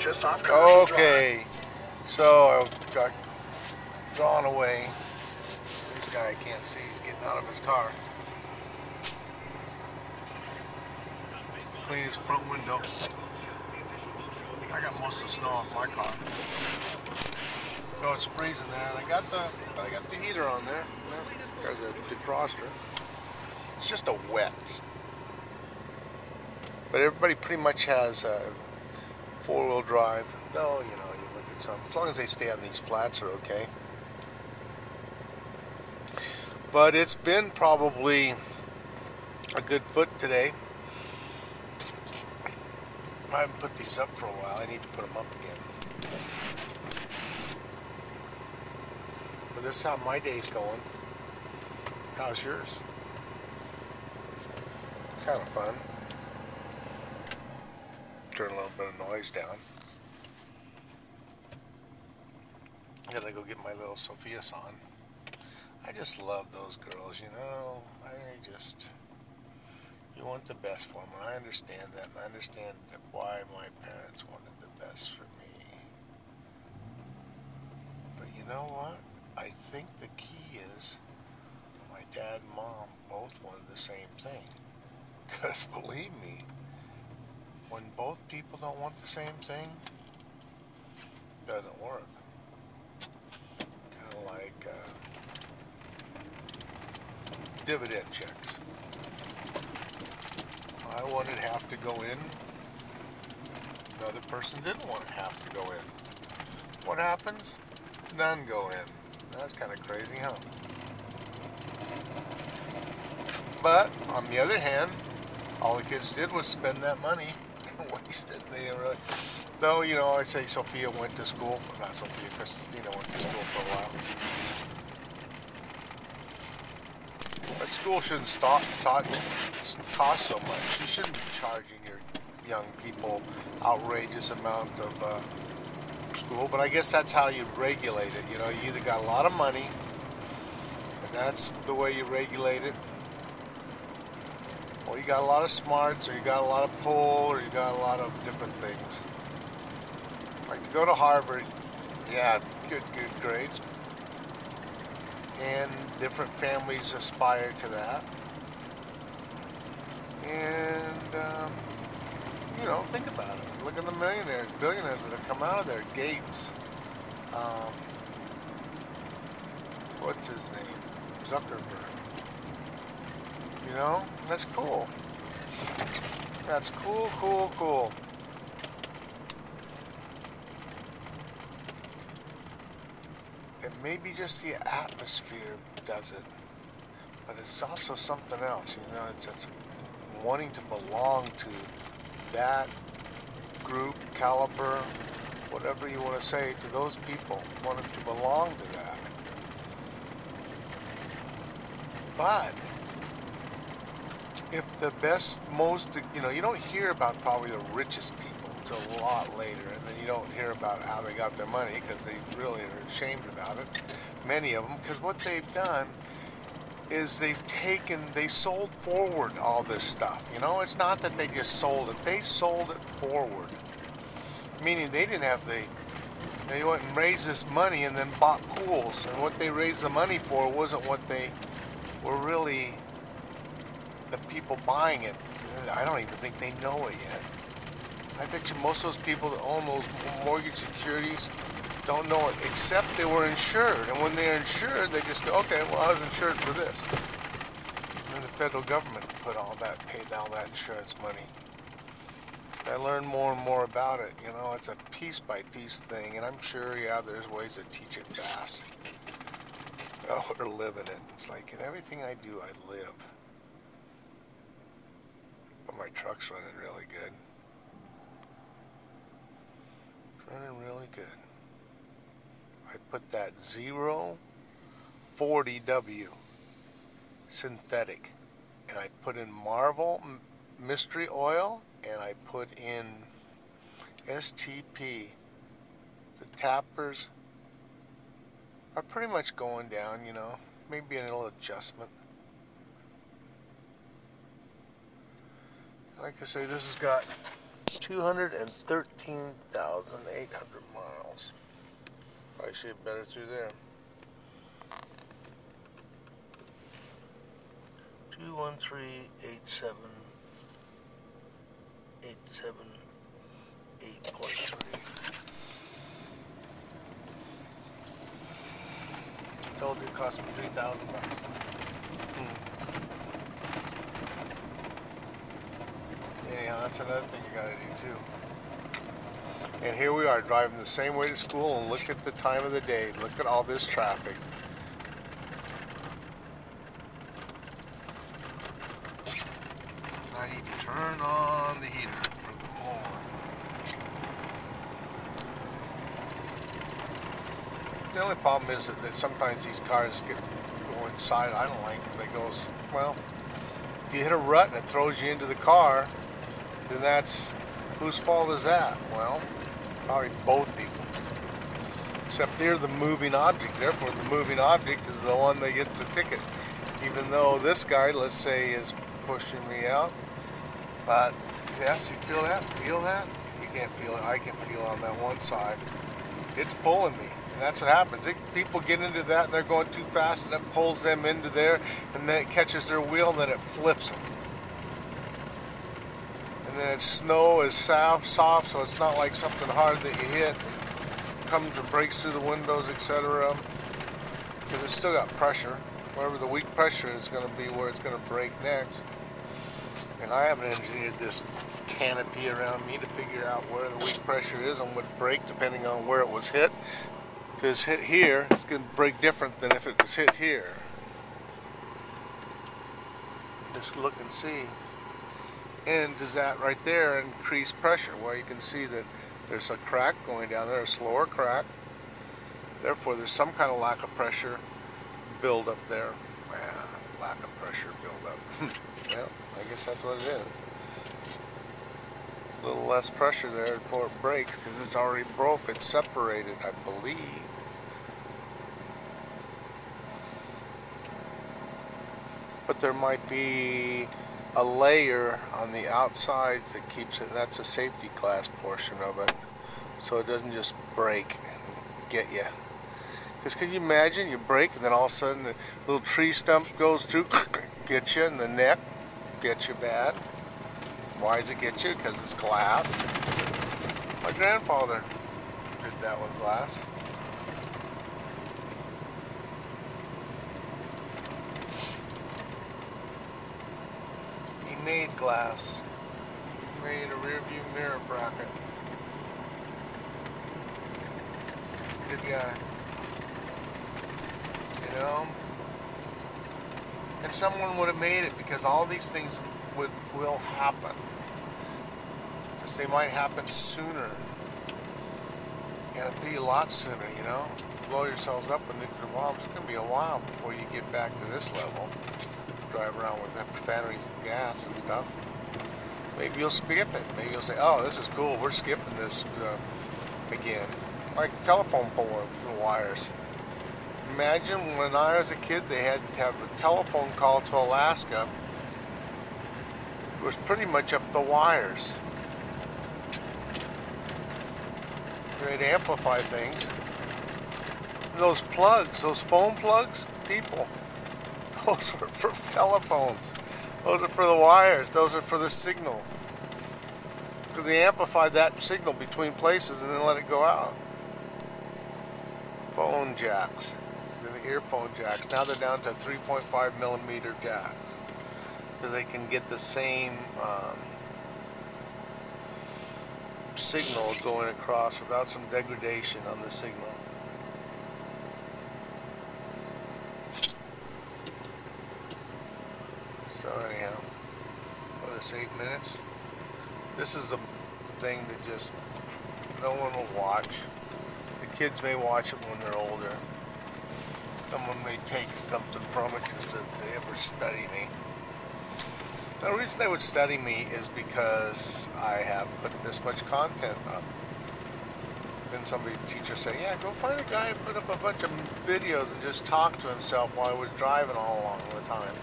just off Commercial Drive. Okay, so I got drawn away. This guy I can't see, he's getting out of his car. Clean his front window. I got most of the snow off my car. So it's freezing there. And I got the heater on there, or the defroster. It's just a wet. But everybody pretty much has four-wheel drive. Though, you know, you look at some. As long as they stay on these flats, are okay. But it's been probably a good foot today. I haven't put these up for a while. I need to put them up again. But this is how my day's going. How's yours? Kind of fun. Turn a little bit of noise down. Gotta go get my little Sophia's on. I just love those girls, you know. You want the best for them, and I understand that, and I understand why my parents wanted the best for me. But you know what? I think the key is my dad and mom both wanted the same thing. Because believe me, when both people don't want the same thing, it doesn't work. Kind of like dividend checks. I wanted half to go in. Another person didn't want half to go in. What happens? None go in. That's kind of crazy, huh? But on the other hand, all the kids did was spend that money, wasted. They didn't really. Though, you know, I say Sophia went to school. Not Sophia, Christina went to school for a while. But school shouldn't cost so much. You shouldn't be charging your young people outrageous amount of school. But I guess that's how you regulate it. You know, you either got a lot of money, and that's the way you regulate it, or you got a lot of smarts, or you got a lot of pull, or you got a lot of different things. Like to go to Harvard, yeah, good grades. And different families aspire to that. And, you know, think about it. Look at the millionaires, billionaires that have come out of there. Gates. What's his name? Zuckerberg. You know, that's cool. That's cool. It may be just the atmosphere does it, but it's also something else. You know, it's wanting to belong to that group, caliber, whatever you want to say to those people, wanting to belong to that. But if the best, most, you know, you don't hear about probably the richest people until a lot later, and then you don't hear about how they got their money because they really are ashamed about it, many of them, because what they've done is they sold forward all this stuff. You know, it's not that they just sold it, they sold it forward, meaning they didn't have they went and raised this money and then bought pools, and what they raised the money for wasn't what they were really, the people buying it, I don't even think they know it yet. I bet you most of those people that own those mortgage securities don't know it, except they were insured. And when they're insured, they just go, okay, well, I was insured for this. And the federal government paid all that insurance money. I learned more and more about it. You know, it's a piece-by-piece thing. And I'm sure, yeah, there's ways to teach it fast. Or live in it. It's like in everything I do, I live. But my truck's running really good. Running really good. I put that 040W synthetic, and I put in Marvel mystery oil, and I put in STP. The tappers are pretty much going down, you know, maybe a little adjustment. Like I say, this has got 213,800 miles. Probably should have better through there. 213,878.3. Told you it cost me $3,000. Anyhow, that's another thing you gotta do too. And here we are driving the same way to school, and look at the time of the day. Look at all this traffic. I need to turn on the heater for the floor. The only problem is that sometimes these cars go inside idling. They go, well, if you hit a rut and it throws you into the car, then that's, whose fault is that? Well, probably both people. Except they're the moving object. Therefore, the moving object is the one that gets the ticket. Even though this guy, let's say, is pushing me out. But, yes, you feel that? Feel that? You can't feel it. I can feel it on that one side. It's pulling me. And that's what happens. People get into that and they're going too fast, and it pulls them into there, and then it catches their wheel, and then it flips them. And then snow is soft, so it's not like something hard that you hit comes and breaks through the windows, etc. Because it's still got pressure. Wherever the weak pressure is going to be where it's going to break next. And I haven't engineered this canopy around me to figure out where the weak pressure is and would break depending on where it was hit. If it's hit here, it's going to break different than if it was hit here. Just look and see. And does that right there increase pressure? Well, you can see that there's a crack going down there, a slower crack. Therefore, there's some kind of lack of pressure build up there. Lack of pressure build up. Well, I guess that's what it is. A little less pressure there before it breaks, because it's already broke. It's separated, I believe. But there might be a layer on the outside that keeps it. That's a safety class portion of it, so it doesn't just break and get you. Because can you imagine you break and then all of a sudden a little tree stump goes through, get you in the neck, get you bad. Why does it get you? Because it's glass. My grandfather did that with glass. He made glass. He made a rear view mirror bracket. Good guy. You know? And someone would have made it, because all these things will happen. Just they might happen sooner. And it'll be a lot sooner, you know? Blow yourselves up with nuclear bombs. It's going to be a while before you get back to this level. Drive around with refineries and gas and stuff. Maybe you'll skip it. Maybe you'll say, oh, this is cool. We're skipping this again. Like telephone pole wires. Imagine when I was a kid, they had to have a telephone call to Alaska. It was pretty much up the wires. They'd amplify things. Those plugs, those phone plugs, people, those were for telephones. Those are for the wires. Those are for the signal. So they amplified that signal between places and then let it go out. Phone jacks. The earphone jacks. Now they're down to 3.5 millimeter jacks. So they can get the same signal going across without some degradation on the signal. So anyhow, what is 8 minutes? This is a thing that just no one will watch. The kids may watch it when they're older. Someone may take something from it just if they ever study me. The reason they would study me is because I have put this much content up. Then teacher say, yeah, go find a guy and put up a bunch of videos and just talk to himself while he was driving all along the time.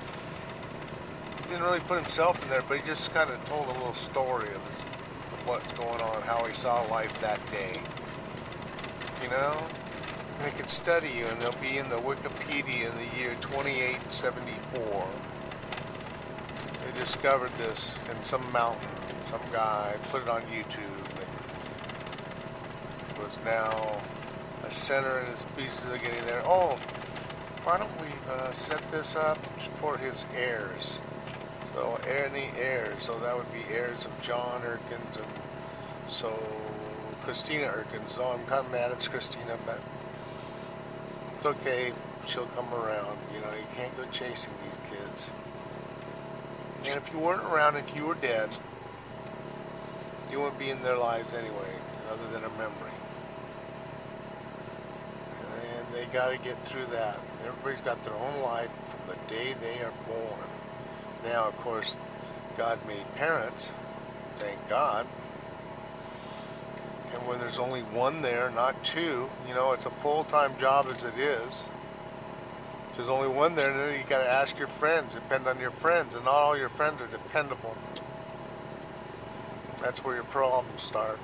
He didn't really put himself in there, but he just kind of told a little story of what's going on, how he saw life that day. You know? They can study you, and they'll be in the Wikipedia in the year 2874. They discovered this in some mountain. Some guy put it on YouTube. It was now a center, and his pieces are getting there. Oh, why don't we set this up for his heirs? So, any heirs. So that would be heirs of John Erkins, and so Christina Erkins. So I'm kind of mad it's Christina, but it's okay. She'll come around. You know, you can't go chasing these kids. And if you weren't around, if you were dead, you wouldn't be in their lives anyway, other than a memory. And they got to get through that. Everybody's got their own life from the day they are born. Now, of course, God made parents, thank God. And when there's only one there, not two, you know, it's a full-time job as it is. If there's only one there, then you got to ask your friends, depend on your friends, and not all your friends are dependable. That's where your problems start.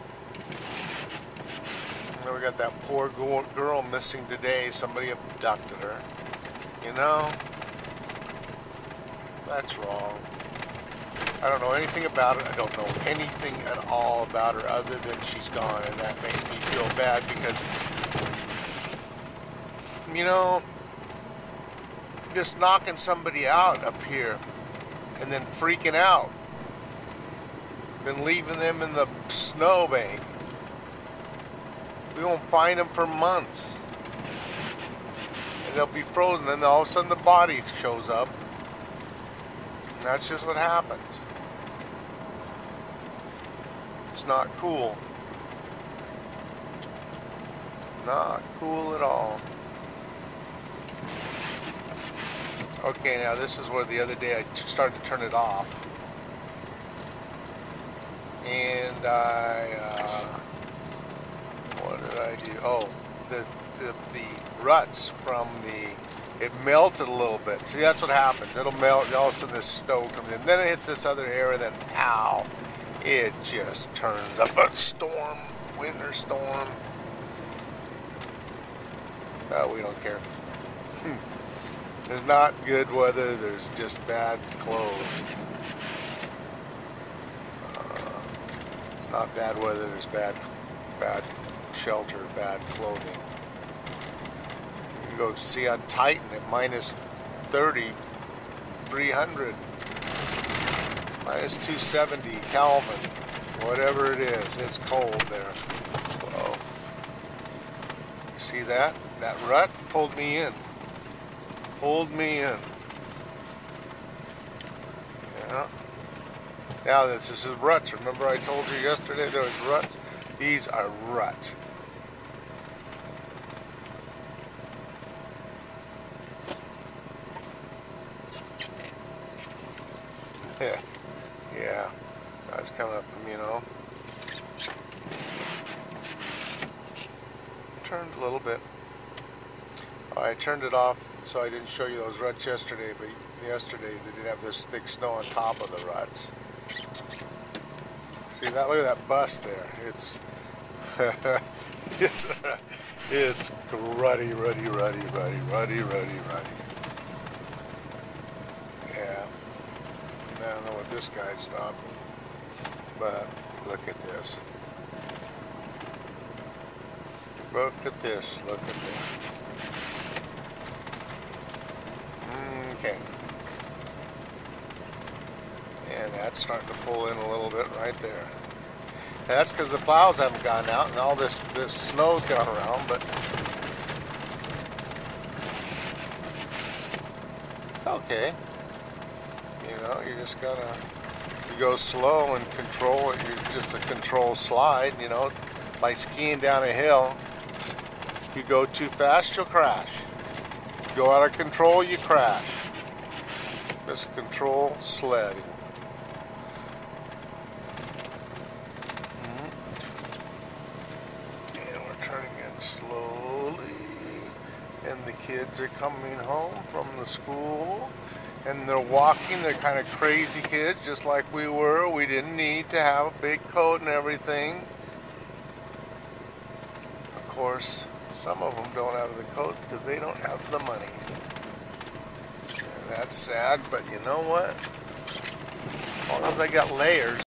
And then we got that poor girl missing today. Somebody abducted her. You know, that's wrong. I don't know anything about it. I don't know anything at all about her other than she's gone, and that makes me feel bad because, you know, just knocking somebody out up here and then freaking out, then leaving them in the snowbank. We won't find them for months, and they'll be frozen, and then all of a sudden the body shows up, and that's just what happens. It's not cool. Not cool at all. Okay, now this is where the other day I started to turn it off. And what did I do? Oh, the ruts from it melted a little bit. See, that's what happens. It'll melt, all of a sudden this snow comes in. Then it hits this other area, then pow, it just turns up a storm, winter storm. Oh, we don't care. There's not good weather, there's just bad clothes. It's not bad weather, there's bad shelter, bad clothing. You can go see on Titan at minus 30, 300, minus 270 Kelvin, whatever it is, it's cold there. Whoa. See that? That rut pulled me in. Pulled me in. Yeah. Now this is ruts. Remember I told you yesterday there was ruts? These are ruts. Yeah. That's coming up, you know. Turned a little bit. I turned it off so I didn't show you those ruts yesterday, but yesterday they did have this thick snow on top of the ruts. See that? Look at that bust there. It's it's ruddy. Yeah. I don't know what this guy stopped, but look at this. Look at this. Look at this. Okay. And that's starting to pull in a little bit right there. And that's because the plows haven't gone out and all this snow's gone around, but okay. You know, you just gotta, you go slow and control it. You're just a control slide, you know, like skiing down a hill. If you go too fast, you'll crash. If you go out of control, you crash. Just control sledding. And we're turning in slowly. And the kids are coming home from the school. and they're walking. They're kind of crazy kids, just like we were. We didn't need to have a big coat and everything. Of course, some of them don't have the coat because they don't have the money. And that's sad, but you know what? As long as I got layers,